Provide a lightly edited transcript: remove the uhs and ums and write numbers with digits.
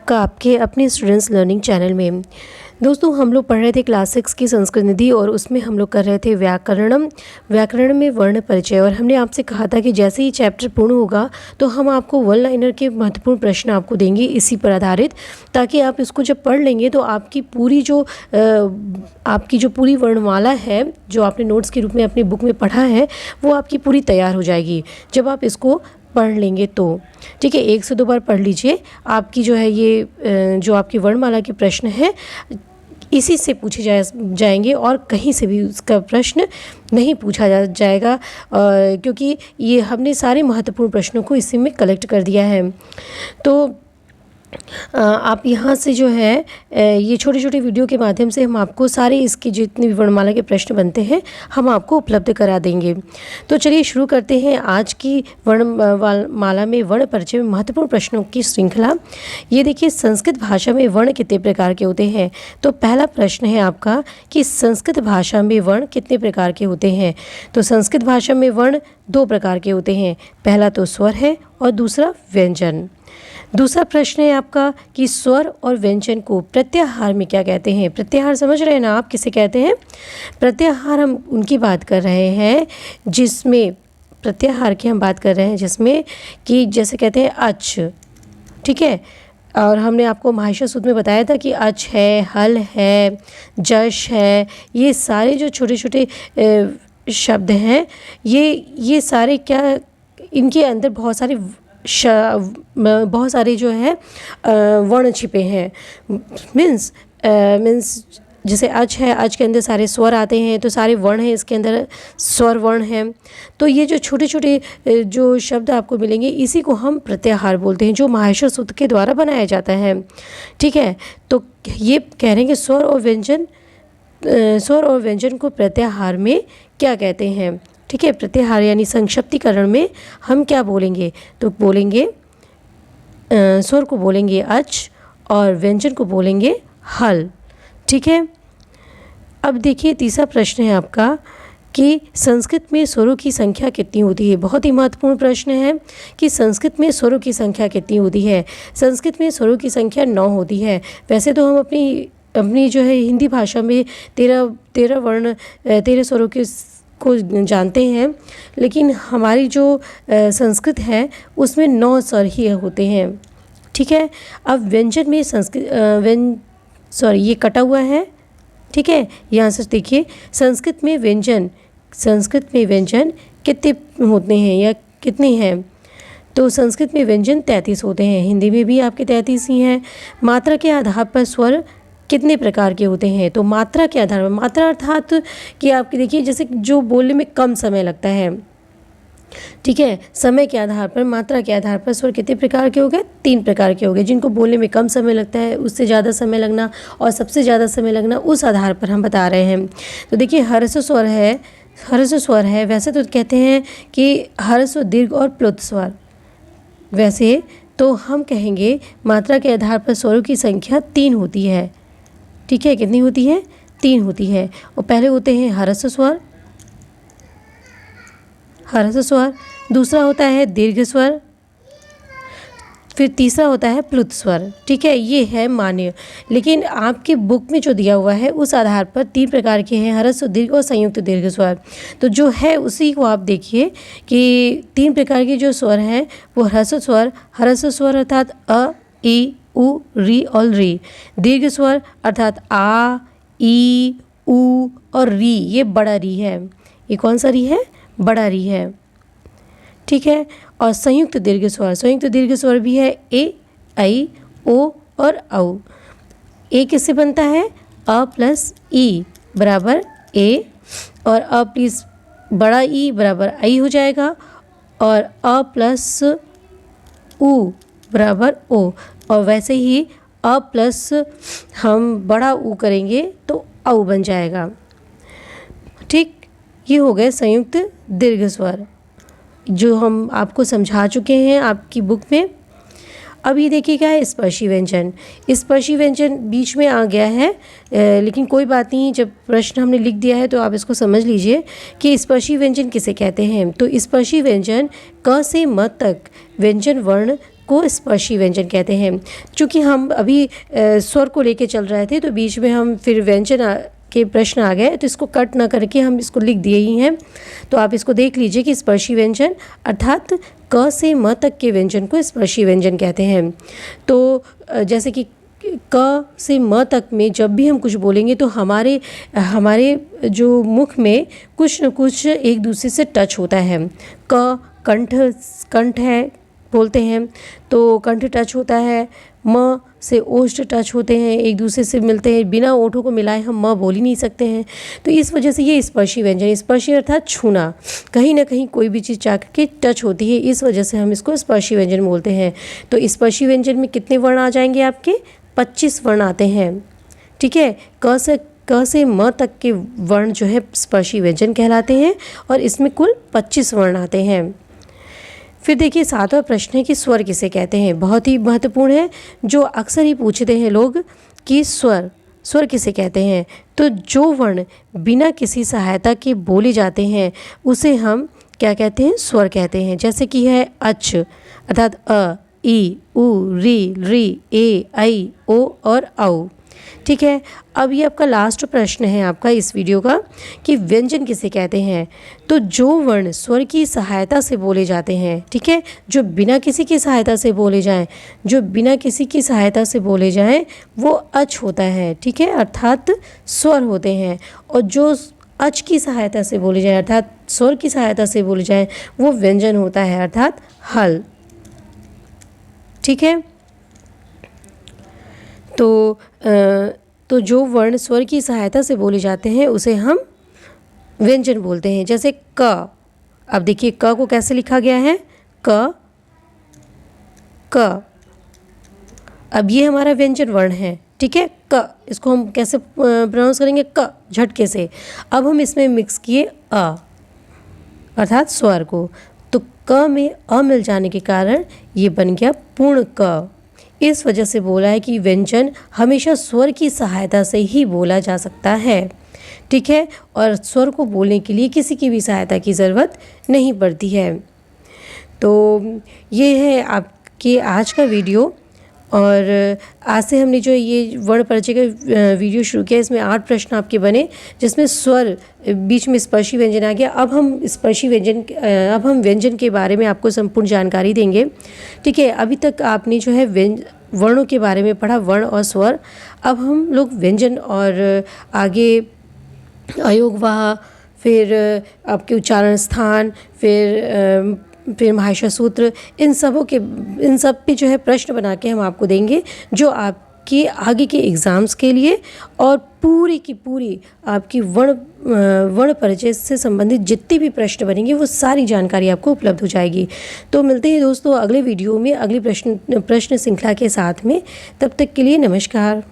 आपका आपके अपने स्टूडेंट्स लर्निंग चैनल में। दोस्तों, हम लोग पढ़ रहे थे क्लास 6 की संस्कृत निधि और उसमें हम लोग कर रहे थे व्याकरण में वर्ण परिचय। और हमने आपसे कहा था कि जैसे ही चैप्टर पूर्ण होगा तो हम आपको वन लाइनर के महत्वपूर्ण प्रश्न आपको देंगे इसी पर आधारित, ताकि आप इसको जब पढ़ लेंगे तो आपकी जो पूरी वर्णमाला है जो आपने नोट्स के रूप में अपनी बुक में पढ़ा है वो आपकी पूरी तैयार हो जाएगी जब आप इसको पढ़ लेंगे तो। ठीक है, 1 से 2 बार पढ़ लीजिए। आपकी जो है ये जो आपकी वर्णमाला के प्रश्न है इसी से पूछे जाएंगे और कहीं से भी उसका प्रश्न नहीं पूछा जाएगा, क्योंकि ये हमने सारे महत्वपूर्ण प्रश्नों को इसी में कलेक्ट कर दिया है। तो आप यहाँ से जो है ये छोटे छोटे वीडियो के माध्यम से हम आपको सारे इसके जितने भी वर्णमाला के प्रश्न बनते हैं हम आपको उपलब्ध करा देंगे। तो चलिए शुरू करते हैं आज की वर्णमाला में वर्ण परिचय में महत्वपूर्ण प्रश्नों की श्रृंखला। ये देखिए, संस्कृत भाषा में वर्ण कितने प्रकार के होते हैं। तो पहला प्रश्न है आपका कि संस्कृत भाषा में वर्ण कितने प्रकार के होते हैं। तो संस्कृत भाषा में वर्ण 2 प्रकार के होते हैं, पहला तो स्वर है और दूसरा व्यंजन। दूसरा प्रश्न है आपका कि स्वर और व्यंजन को प्रत्याहार में क्या कहते हैं। प्रत्याहार समझ रहे हैं ना आप, किसे कहते हैं? प्रत्याहार हम उनकी बात कर रहे हैं जिसमें प्रत्याहार की हम बात कर रहे हैं जिसमें कि जैसे कहते हैं अच, ठीक है। और हमने आपको महाशय सूत्र में बताया था कि अच है, हल है, जश है, ये सारे जो छोटे छोटे शब्द हैं ये सारे क्या, इनके अंदर बहुत सारे जो है वर्ण छिपे हैं। मीन्स जैसे अच है, अच के अंदर सारे स्वर आते हैं, तो सारे वर्ण हैं इसके अंदर, स्वर वर्ण हैं। तो ये जो छोटे छोटे जो शब्द आपको मिलेंगे इसी को हम प्रत्याहार बोलते हैं, जो महाशय सूत्र के द्वारा बनाया जाता है। ठीक है, तो ये कह रहे हैं कि स्वर और व्यंजन को प्रत्याहार में क्या कहते हैं। ठीक है, प्रत्याहार यानी संक्षिप्तीकरण में हम क्या बोलेंगे, तो बोलेंगे स्वर को बोलेंगे अच और व्यंजन को बोलेंगे हल। ठीक है, अब देखिए तीसरा प्रश्न है आपका कि संस्कृत में स्वरों की संख्या कितनी होती है। बहुत ही महत्वपूर्ण प्रश्न है कि संस्कृत में स्वरों की संख्या कितनी होती है। संस्कृत में स्वरों की संख्या 9 होती है। वैसे तो हम अपनी जो है हिंदी भाषा में 13 स्वरों को जानते हैं, लेकिन हमारी जो संस्कृत है उसमें 9 स्वर ही होते हैं। ठीक है, अब व्यंजन में ये कटा हुआ है। ठीक है, यहाँ से देखिए संस्कृत में व्यंजन कितने होते हैं या कितने हैं। तो संस्कृत में व्यंजन 33 होते हैं, हिंदी में भी आपके 33 ही हैं। मात्रा के आधार पर स्वर कितने प्रकार के होते हैं। तो मात्रा के आधार पर, मात्रा अर्थात कि आपके देखिए जैसे जो बोलने में कम समय लगता है, ठीक है, समय के आधार पर, मात्रा के आधार पर स्वर कितने प्रकार के हो गए, 3 प्रकार के हो गए। जिनको बोलने में कम समय लगता है, उससे ज़्यादा समय लगना और सबसे ज़्यादा समय लगना, उस आधार पर हम बता रहे हैं। तो देखिए ह्रस्व स्वर है। वैसे तो कहते हैं कि ह्रस्व, दीर्घ और प्लुत स्वर। वैसे तो हम कहेंगे मात्रा के आधार पर स्वरों की संख्या 3 होती है। ठीक है, कितनी होती है, 3 होती है। और पहले होते हैं ह्रस्व स्वर, दूसरा होता है दीर्घ स्वर, फिर तीसरा होता है प्लुत स्वर। ठीक है, ये है मान्य। लेकिन आपके बुक में जो दिया हुआ है उस आधार पर 3 प्रकार के हैं, ह्रस्व, दीर्घ और संयुक्त दीर्घ स्वर। तो जो है उसी को आप देखिए कि 3 प्रकार के जो स्वर हैं वो ह्रस्व स्वर अर्थात अ, ई, उ, री और री। दीर्घ स्वर अर्थात आ, ई, उ और री, ये बड़ा री है। ये कौन सा री है, बड़ा री है। ठीक है, और संयुक्त दीर्घ स्वर भी है, ए, आई, ओ और औ। ए किससे बनता है, अ प्लस ई बराबर ए, और अ प्लस बड़ा ई बराबर आई हो जाएगा, और अ प्लस उ बराबर ओ। और वैसे ही अ प्लस हम बड़ा ऊ करेंगे तो औ बन जाएगा। ठीक, ये हो गए संयुक्त दीर्घ स्वर जो हम आपको समझा चुके हैं आपकी बुक में। अब ये देखिए क्या है, स्पर्शी व्यंजन बीच में आ गया है, लेकिन कोई बात नहीं, जब प्रश्न हमने लिख दिया है तो आप इसको समझ लीजिए कि स्पर्शी व्यंजन किसे कहते हैं। तो स्पर्शी व्यंजन क से म तक व्यंजन वर्ण को स्पर्शी व्यंजन कहते हैं। चूँकि हम अभी स्वर को लेके चल रहे थे तो बीच में हम फिर व्यंजन के प्रश्न आ गए, तो इसको कट ना करके हम इसको लिख दिए ही हैं। तो आप इसको देख लीजिए कि स्पर्शी व्यंजन अर्थात क से म तक के व्यंजन को स्पर्शी व्यंजन कहते हैं। तो जैसे कि क से म तक में जब भी हम कुछ बोलेंगे तो हमारे जो मुख में कुछ न कुछ एक दूसरे से टच होता है। कंठ है बोलते हैं तो कंठ टच होता है, म से ओष्ठ टच होते हैं, एक दूसरे से मिलते हैं, बिना ओठों को मिलाए हम म बोल ही नहीं सकते हैं। तो इस वजह से ये स्पर्शी व्यंजन, स्पर्शी अर्थात छूना, कहीं ना कहीं कोई भी चीज़ जाकर के टच होती है, इस वजह से हम इसको स्पर्शी व्यंजन बोलते हैं। तो स्पर्शी व्यंजन में कितने वर्ण आ जाएंगे आपके? 25 वर्ण आते हैं। ठीक है, क से म तक के वर्ण जो है स्पर्शी व्यंजन कहलाते हैं और इसमें कुल 25 वर्ण आते हैं। फिर देखिए 7वां प्रश्न है कि स्वर किसे कहते हैं। बहुत ही महत्वपूर्ण है, जो अक्सर ही पूछते हैं लोग कि स्वर किसे कहते हैं। तो जो वर्ण बिना किसी सहायता के बोले जाते हैं उसे हम क्या कहते हैं? स्वर कहते हैं। जैसे कि है अच अर्थात अ, ई, उ, री, री, ए, ऐ, ओ और औ। ठीक है, अब ये आपका लास्ट प्रश्न है आपका इस वीडियो का कि व्यंजन किसे कहते हैं। तो जो वर्ण स्वर की सहायता से बोले जाते हैं, ठीक है, जो बिना किसी की सहायता से बोले जाएं, वो अच होता है। ठीक है, अर्थात स्वर होते हैं। और जो अच की सहायता से बोले जाए अर्थात स्वर की सहायता से बोले जाए वो व्यंजन होता है अर्थात हल। ठीक है, तो जो वर्ण स्वर की सहायता से बोले जाते हैं उसे हम व्यंजन बोलते हैं। जैसे क, अब देखिए क को कैसे लिखा गया है? क, अब ये हमारा व्यंजन वर्ण है। ठीक है, क, इसको हम कैसे प्रोनाउंस करेंगे? क, झटके से। अब हम इसमें मिक्स किए अ अर्थात स्वर को, तो क में अ मिल जाने के कारण ये बन गया पूर्ण क। इस वजह से बोला है कि व्यंजन हमेशा स्वर की सहायता से ही बोला जा सकता है। ठीक है, और स्वर को बोलने के लिए किसी की भी सहायता की ज़रूरत नहीं पड़ती है। तो ये है आपके आज का वीडियो, और आज से हमने जो ये वर्ण परिचय का वीडियो शुरू किया, इसमें 8 प्रश्न आपके बने जिसमें स्वर बीच में स्पर्शी व्यंजन आ गया। अब हम व्यंजन के बारे में आपको संपूर्ण जानकारी देंगे। ठीक है, अभी तक आपने जो है वर्णों के बारे में पढ़ा, वर्ण और स्वर। अब हम लोग व्यंजन और आगे अयोगवाह, फिर आपके उच्चारण स्थान, फिर महाशय सूत्र, इन सब पे जो है प्रश्न बना के हम आपको देंगे, जो आपके आगे के एग्ज़ाम्स के लिए और पूरी की पूरी आपकी वर्ण परिचय से संबंधित जितने भी प्रश्न बनेंगे वो सारी जानकारी आपको उपलब्ध हो जाएगी। तो मिलते हैं दोस्तों अगले वीडियो में अगली प्रश्न श्रृंखला के साथ में। तब तक के लिए नमस्कार।